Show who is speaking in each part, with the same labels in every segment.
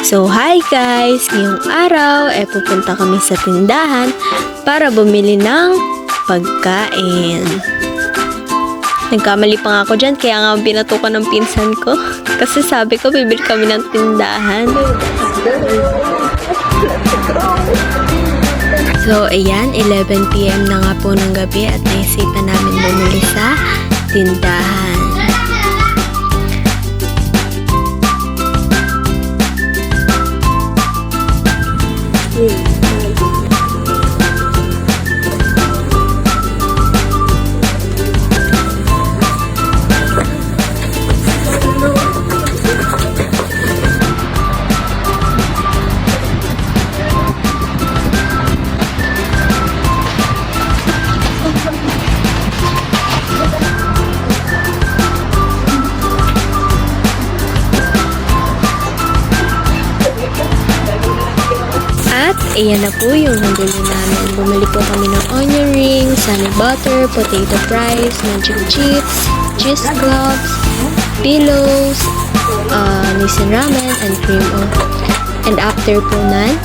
Speaker 1: So hi guys! Ngayong araw pupunta kami sa tindahan para bumili ng pagkain. Nagkamali pa nga ako dyan kaya nga binatukan ng pinsan ko. Kasi sabi ko bibili kami ng tindahan. So ayan, 11 PM na nga po ng gabi at naisipan namin bumili sa tindahan. At ayan na po yung nabili namin. Bumili po kami ng onion rings, honey butter, potato fries, magic chips, cheese globes, pillows, nisin ramen, and cream o. And after po nun,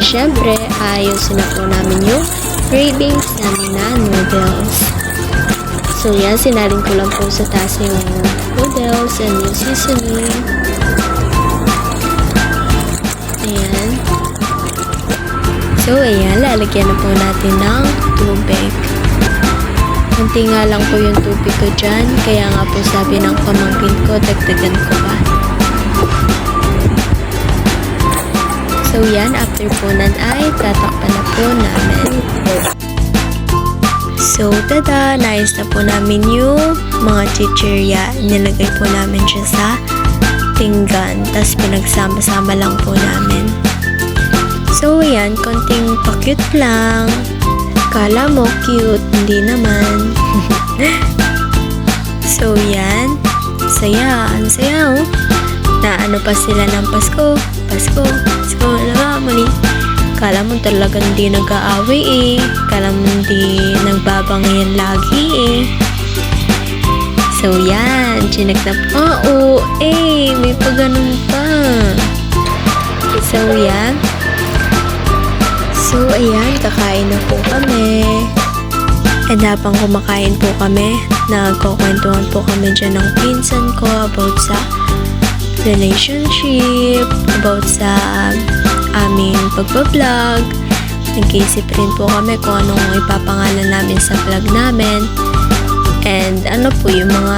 Speaker 1: syempre, ayusin na po namin yung cravings namin na noodles. So yan, sinalin ko lang po sa taas yung noodles and yung seasoning. Ayan. So, ayan, lalagyan na po natin ng tubig. Kunti nga lang po yung tubig ko dyan, kaya nga po sabi ng pamangkin ko, dagdagan ko pa. So, yan, after po nan ay tatakpan na po namin. So, tada, nais na po namin yung mga chichirya. Nilagay po namin siya sa pinggan, tas pinagsama-sama lang po namin. So, ayan, konting pa-cute lang. Kala mo cute, hindi naman. So, yan. Saya, ang saya, oh. Na ano pa sila ng Pasko. Pasko, Pasko, alam mo, kala mo talaga hindi nag-aaway eh. Kala mo hindi nagbabangayan lagi eh. So, yan. Chinek na po. Oo, may pa ganun pa. So, yan. So, ayan, kakain na po kami. And habang kumakain po kami, nagkukwentuhan po kami dyan ng pinsan ko about sa relationship, about sa aming pagbablog. Nag-iisip rin po kami kung anong ipapangalan namin sa vlog namin. And ano po yung mga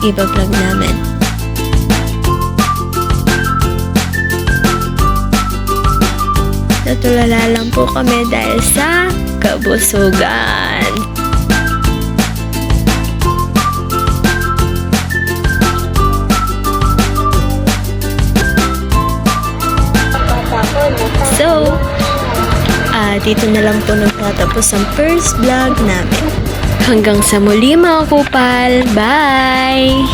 Speaker 1: iba-vlog namin. Natulala lang po kami dahil sa kabusugan. So, dito na lang po nagtatapos ang first vlog namin. Hanggang sa muli mga kupal. Bye!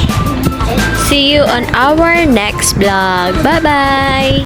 Speaker 1: See you on our next vlog. Bye-bye!